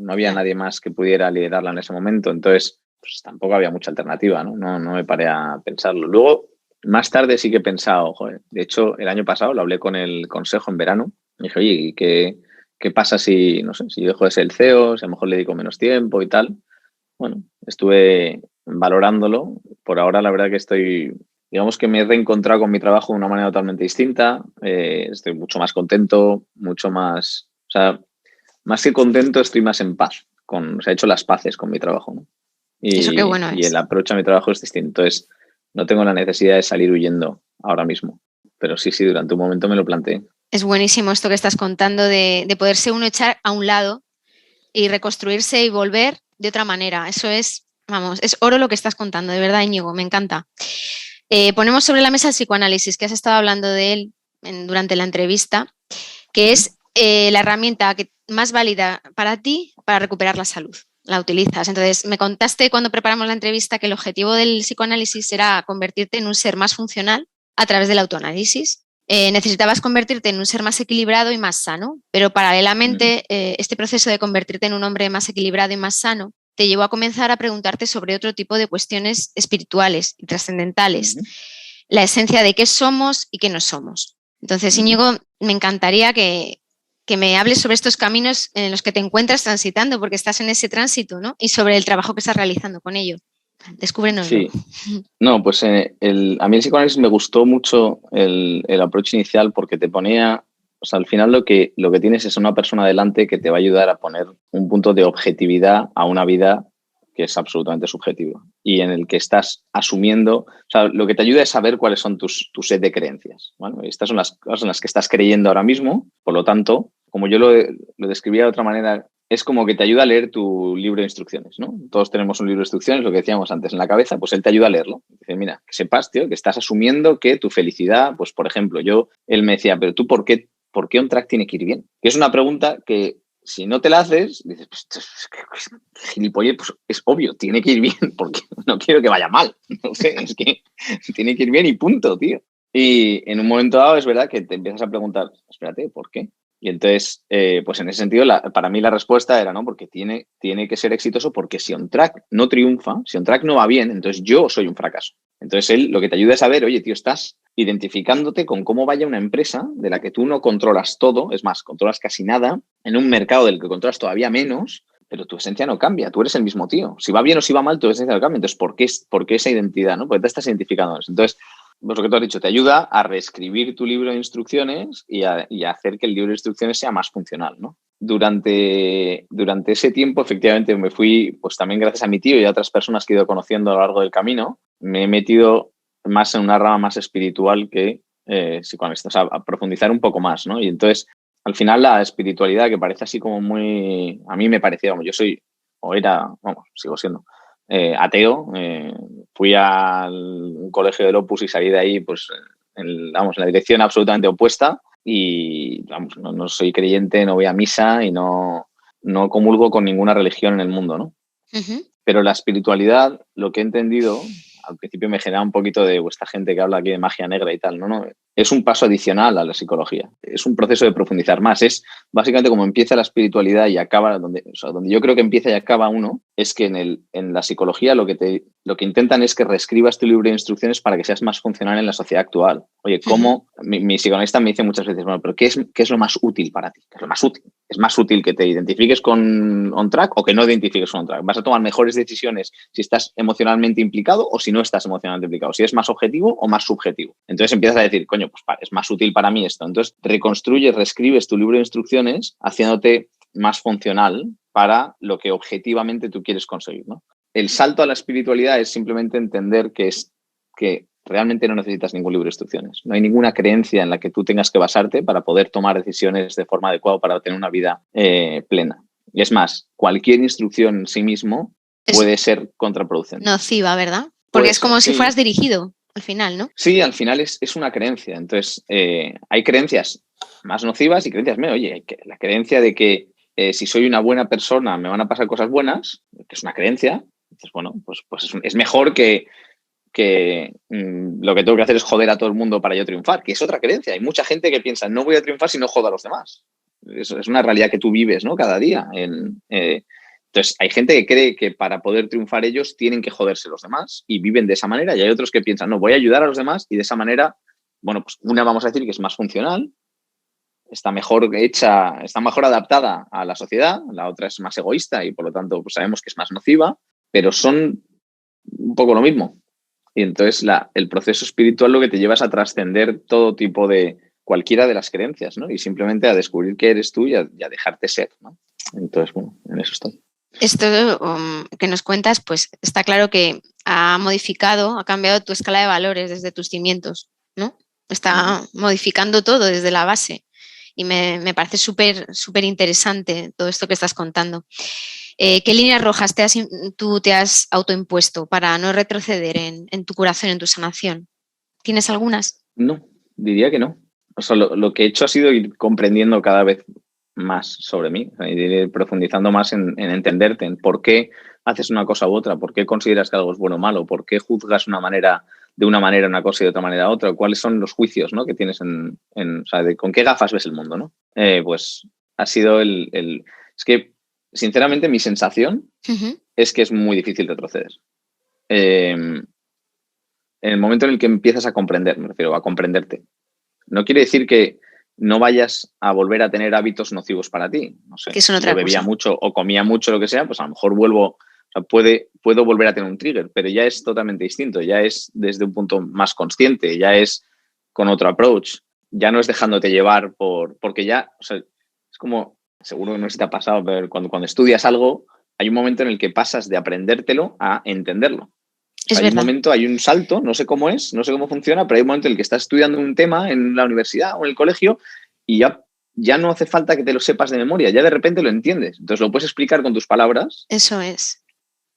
[SPEAKER 5] No había nadie más que pudiera liderarla en ese momento. Entonces, pues tampoco había mucha alternativa, ¿no? No me paré a pensarlo. Luego, más tarde sí que he pensado, joder, de hecho, el año pasado lo hablé con el consejo en verano. Y dije, oye, ¿y qué pasa si, no sé, si dejo de ser el CEO, si a lo mejor le dedico menos tiempo y tal? Bueno, estuve valorándolo. Por ahora, la verdad que digamos que me he reencontrado con mi trabajo de una manera totalmente distinta. Estoy mucho más contento, mucho más, o sea, más que contento, estoy más en paz. He hecho las paces con mi trabajo, ¿no?
[SPEAKER 3] Eso qué bueno
[SPEAKER 5] y
[SPEAKER 3] es.
[SPEAKER 5] el approach a mi trabajo es distinto. Entonces, no tengo la necesidad de salir huyendo ahora mismo. Pero sí, durante un momento me lo planteé.
[SPEAKER 3] Es buenísimo esto que estás contando de poderse uno echar a un lado y reconstruirse y volver de otra manera. Eso es, vamos, es oro lo que estás contando, de verdad, Íñigo, me encanta. Ponemos sobre la mesa el psicoanálisis, que has estado hablando de él durante la entrevista, que es la herramienta más válida para ti para recuperar la salud. La utilizas. Entonces, me contaste cuando preparamos la entrevista que el objetivo del psicoanálisis era convertirte en un ser más funcional a través del autoanálisis. Necesitabas convertirte en un ser más equilibrado y más sano, pero paralelamente este proceso de convertirte en un hombre más equilibrado y más sano te llevó a comenzar a preguntarte sobre otro tipo de cuestiones espirituales y trascendentales, la esencia de qué somos y qué no somos. Entonces, Íñigo, me encantaría que me hables sobre estos caminos en los que te encuentras transitando, porque estás en ese tránsito, ¿no? Y sobre el trabajo que estás realizando con ello. Descúbrenoslo.
[SPEAKER 5] Sí. No, pues a mí el psicoanálisis me gustó mucho el approach inicial porque te ponía, o sea, al final lo que tienes es una persona delante que te va a ayudar a poner un punto de objetividad a una vida que es absolutamente subjetiva y en el que estás asumiendo, o sea, lo que te ayuda es saber cuáles son tu set de creencias. Bueno, estas son las cosas en las que estás creyendo ahora mismo, por lo tanto, como yo lo describía de otra manera, es como que te ayuda a leer tu libro de instrucciones, ¿no? Todos tenemos un libro de instrucciones, lo que decíamos antes, en la cabeza, pues él te ayuda a leerlo. Dice, mira, que sepas, tío, que estás asumiendo que tu felicidad, pues por ejemplo, él me decía, pero tú, ¿por qué un track tiene que ir bien? Que es una pregunta que si no te la haces, dices, pues, gilipollez, pues es obvio, tiene que ir bien, porque no quiero que vaya mal. No sé, es que tiene que ir bien y punto, tío. Y en un momento dado es verdad que te empiezas a preguntar, espérate, ¿por qué? Y entonces, pues en ese sentido, para mí la respuesta era, ¿no? Porque tiene que ser exitoso porque si un track no triunfa, si un track no va bien, entonces yo soy un fracaso. Entonces él lo que te ayuda es saber, oye, tío, estás identificándote con cómo vaya una empresa de la que tú no controlas todo, es más, controlas casi nada, en un mercado del que controlas todavía menos, pero tu esencia no cambia, tú eres el mismo tío. Si va bien o si va mal, tu esencia no cambia. Entonces, ¿por qué esa identidad? ¿No? Porque te estás identificando. Entonces, pues lo que tú has dicho, te ayuda a reescribir tu libro de instrucciones y a hacer que el libro de instrucciones sea más funcional, ¿no? Durante ese tiempo, efectivamente, me fui, pues también gracias a mi tío y a otras personas que he ido conociendo a lo largo del camino, me he metido más en una rama más espiritual que psicoanalista, o sea, a profundizar un poco más, ¿no? Y entonces, al final, la espiritualidad, que parece así como muy... A mí me parecía, como yo soy, o era, vamos, sigo siendo, ateo. Fui a un colegio del Opus y salí de ahí, pues, en la dirección absolutamente opuesta. y vamos, no soy creyente, no voy a misa y no comulgo con ninguna religión en el mundo, ¿no?
[SPEAKER 3] Ujú.
[SPEAKER 5] Pero la espiritualidad, lo que he entendido, al principio me genera un poquito de esta gente que habla aquí de magia negra y tal, no, es un paso adicional a la psicología, es un proceso de profundizar más, es básicamente como empieza la espiritualidad y acaba, donde yo creo que empieza y acaba uno, es que en la psicología lo que intentan es que reescribas tu libro de instrucciones para que seas más funcional en la sociedad actual. Oye, ¿cómo? Mi psicoanalista me dice muchas veces, bueno, pero ¿qué es lo más útil para ti? ¿Qué es lo más útil? ¿Es más útil que te identifiques con OnTrack o que no identifiques con OnTrack? ¿Vas a tomar mejores decisiones si estás emocionalmente implicado o si no estás emocionalmente implicado? ¿Si es más objetivo o más subjetivo? Entonces empiezas a decir, coño, pues es más útil para mí esto. Entonces reescribes tu libro de instrucciones haciéndote más funcional para lo que objetivamente tú quieres conseguir, ¿no? El salto a la espiritualidad es simplemente entender que realmente no necesitas ningún libro de instrucciones. No hay ninguna creencia en la que tú tengas que basarte para poder tomar decisiones de forma adecuada para tener una vida plena. Y es más, cualquier instrucción en sí mismo puede ser contraproducente.
[SPEAKER 3] Nociva, ¿verdad? Porque es como si fueras dirigido al final, ¿no?
[SPEAKER 5] Sí, al final es una creencia. Entonces, hay creencias más nocivas y creencias menos. Oye, la creencia de que si soy una buena persona me van a pasar cosas buenas, que es una creencia. Entonces, bueno, pues es mejor que lo que tengo que hacer es joder a todo el mundo para yo triunfar, que es otra creencia. Hay mucha gente que piensa, no voy a triunfar si no jodo a los demás. Es una realidad que tú vives, ¿no? Cada día. Entonces, hay gente que cree que para poder triunfar ellos tienen que joderse los demás y viven de esa manera. Y hay otros que piensan, no, voy a ayudar a los demás y de esa manera, bueno, pues una vamos a decir que es más funcional, está mejor hecha, está mejor adaptada a la sociedad, la otra es más egoísta y por lo tanto pues sabemos que es más nociva, pero son un poco lo mismo. Y entonces el proceso espiritual lo que te lleva es a trascender todo tipo de cualquiera de las creencias, ¿no? Y simplemente a descubrir que eres tú y a dejarte ser, ¿no? Entonces, bueno, en eso estoy.
[SPEAKER 3] Esto que nos cuentas, pues está claro que ha cambiado tu escala de valores desde tus cimientos, ¿no? Está modificando todo desde la base y me parece súper interesante todo esto que estás contando. ¿Qué líneas rojas tú te has autoimpuesto para no retroceder en tu curación, en tu sanación? ¿Tienes algunas?
[SPEAKER 5] No, diría que no. O sea, lo que he hecho ha sido ir comprendiendo cada vez más sobre mí, o sea, ir profundizando más en entenderte, en por qué haces una cosa u otra, por qué consideras que algo es bueno o malo, por qué juzgas de una manera una cosa y de otra manera otra, cuáles son los juicios, ¿no? que tienes o sea, con qué gafas ves el mundo, ¿no? Pues ha sido es que, sinceramente, mi sensación es que es muy difícil retroceder. En el momento en el que empiezas a comprender, me refiero a comprenderte, no quiere decir que no vayas a volver a tener hábitos nocivos para ti. No sé, si yo bebía mucho o comía mucho, lo que sea, pues a lo mejor puedo volver a tener un trigger, pero ya es totalmente distinto, ya es desde un punto más consciente, ya es con otro approach, ya no es dejándote llevar porque ya, o sea, es como, seguro que no sé si te ha pasado, pero cuando estudias algo, hay un momento en el que pasas de aprendértelo a entenderlo. Hay un momento, hay un salto, no sé cómo funciona, pero hay un momento en el que estás estudiando un tema en la universidad o en el colegio y ya no hace falta que te lo sepas de memoria, ya de repente lo entiendes. Entonces lo puedes explicar con tus palabras.
[SPEAKER 3] Eso es.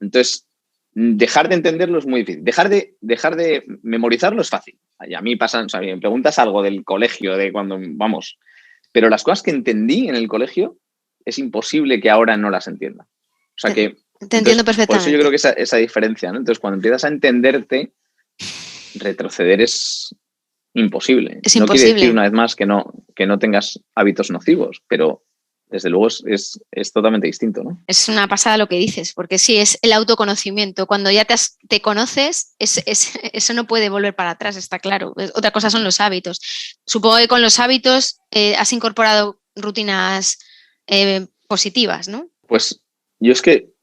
[SPEAKER 5] Entonces, dejar de entenderlo es muy difícil. Dejar de memorizarlo es fácil. Y a mí pasan, o sea, me preguntas algo del colegio, de cuando, vamos, pero las cosas que entendí en el colegio es imposible que ahora no las entienda. O sea que...
[SPEAKER 3] Te entiendo perfectamente.
[SPEAKER 5] Por eso yo creo que esa diferencia, ¿no? Entonces, cuando empiezas a entenderte, retroceder es imposible.
[SPEAKER 3] Es
[SPEAKER 5] no
[SPEAKER 3] imposible.
[SPEAKER 5] Quiere decir, una vez más, que no tengas hábitos nocivos, pero desde luego es totalmente distinto, ¿no?
[SPEAKER 3] Es una pasada lo que dices, porque sí, es el autoconocimiento. Cuando ya te conoces, eso no puede volver para atrás, está claro. Otra cosa son los hábitos. Supongo que con los hábitos has incorporado rutinas positivas, ¿no?
[SPEAKER 5] Pues yo es que,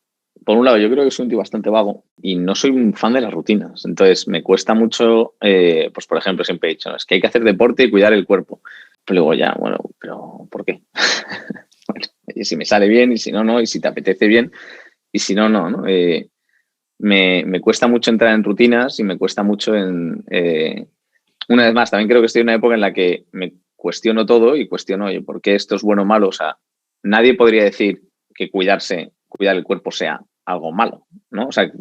[SPEAKER 5] por un lado, yo creo que soy un tío bastante vago y no soy un fan de las rutinas. Entonces, me cuesta mucho, pues por ejemplo, siempre he dicho, ¿no? Es que hay que hacer deporte y cuidar el cuerpo. Pero luego ya, bueno, pero ¿por qué? Bueno, y si me sale bien y si no, no. Y si te apetece bien y si no, no, ¿no? Me cuesta mucho entrar en rutinas y me cuesta mucho una vez más, también creo que estoy en una época en la que me cuestiono todo y cuestiono, oye, ¿por qué esto es bueno o malo? O sea, nadie podría decir que cuidar el cuerpo sea algo malo, ¿no? O sea,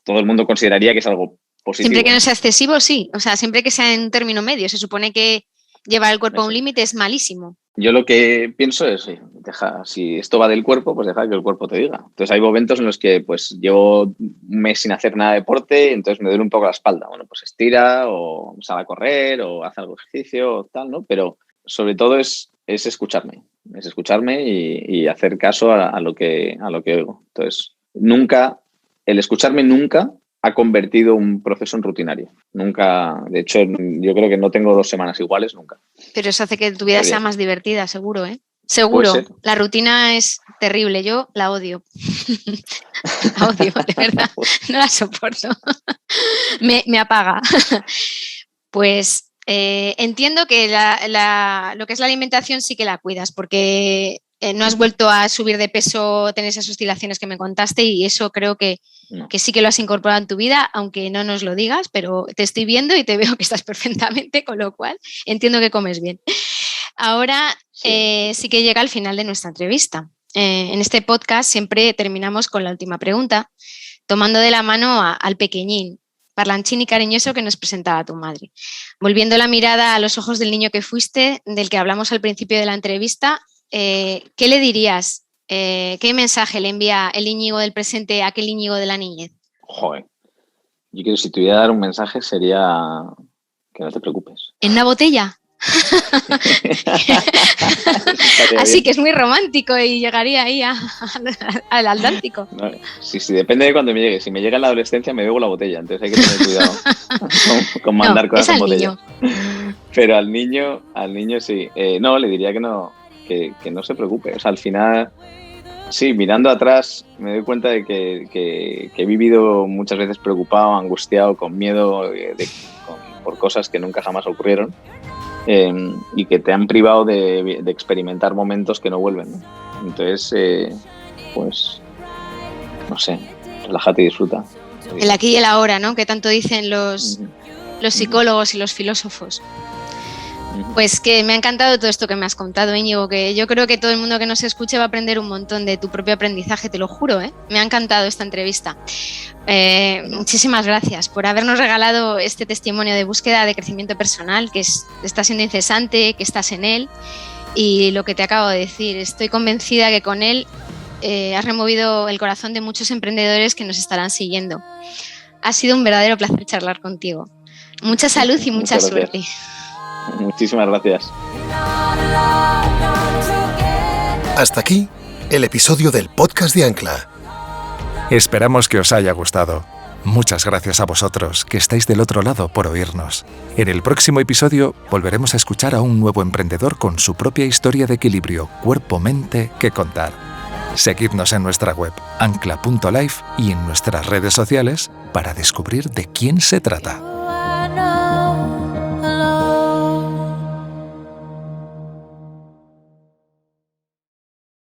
[SPEAKER 5] todo el mundo consideraría que es algo positivo.
[SPEAKER 3] Siempre que no sea excesivo, sí. O sea, siempre que sea en término medio. Se supone que Llevar el cuerpo a un límite es malísimo.
[SPEAKER 5] Yo lo que pienso es, si esto va del cuerpo, pues deja que el cuerpo te diga. Entonces hay momentos en los que pues llevo un mes sin hacer nada de deporte, entonces me duele un poco la espalda. Bueno, pues estira o sale a correr o haz algo de ejercicio o tal, ¿no? Pero sobre todo es escucharme. Es escucharme y hacer caso a lo que oigo. Entonces, el escucharme nunca ha convertido un proceso en rutinario. Nunca, de hecho, yo creo que no tengo 2 semanas iguales nunca.
[SPEAKER 3] Pero eso hace que tu vida sea más divertida, seguro, ¿eh? Seguro. La rutina es terrible, yo la odio. La odio, de verdad. No la soporto. Me apaga. Pues entiendo que lo que es la alimentación sí que la cuidas, porque no has vuelto a subir de peso, tener esas oscilaciones que me contaste, y eso creo que sí que lo has incorporado en tu vida, aunque no nos lo digas, pero te estoy viendo y te veo que estás perfectamente, con lo cual entiendo que comes bien. Ahora sí que llega el final de nuestra entrevista. En este podcast siempre terminamos con la última pregunta, tomando de la mano al pequeñín, parlanchín y cariñoso que nos presentaba tu madre. Volviendo la mirada a los ojos del niño que fuiste, del que hablamos al principio de la entrevista, ¿qué le dirías? ¿Qué mensaje le envía el Íñigo del presente a aquel Íñigo de la niñez?
[SPEAKER 5] Joder, yo creo que si te voy a dar un mensaje sería que no te preocupes.
[SPEAKER 3] ¿En una botella? Así que es muy romántico y llegaría ahí al Atlántico.
[SPEAKER 5] No, sí, depende de cuando me llegue. Si me llega en la adolescencia me bebo la botella, entonces hay que tener cuidado con mandar cosas en botella. Pero al niño sí. No, le diría que no se preocupe. O sea, al final, sí, mirando atrás me doy cuenta de que he vivido muchas veces preocupado, angustiado, con miedo por cosas que nunca jamás ocurrieron. Y que te han privado de experimentar momentos que no vuelven, ¿no? Entonces, pues, no sé, relájate y disfruta.
[SPEAKER 3] El aquí y el ahora, ¿no? Que tanto dicen los psicólogos y los filósofos. Pues que me ha encantado todo esto que me has contado, Íñigo, que yo creo que todo el mundo que nos escuche va a aprender un montón de tu propio aprendizaje, te lo juro, ¿eh? Me ha encantado esta entrevista. Muchísimas gracias por habernos regalado este testimonio de búsqueda de crecimiento personal, que está siendo incesante, que estás en él, y lo que te acabo de decir, estoy convencida que con él has removido el corazón de muchos emprendedores que nos estarán siguiendo. Ha sido un verdadero placer charlar contigo. Mucha salud y mucha suerte.
[SPEAKER 5] Muchísimas gracias.
[SPEAKER 1] Hasta aquí el episodio del podcast de Ancla.
[SPEAKER 2] Esperamos que os haya gustado. Muchas gracias a vosotros, que estáis del otro lado, por oírnos. En el próximo episodio volveremos a escuchar a un nuevo emprendedor con su propia historia de equilibrio cuerpo-mente que contar. Seguidnos en nuestra web ancla.life y en nuestras redes sociales para descubrir de quién se trata.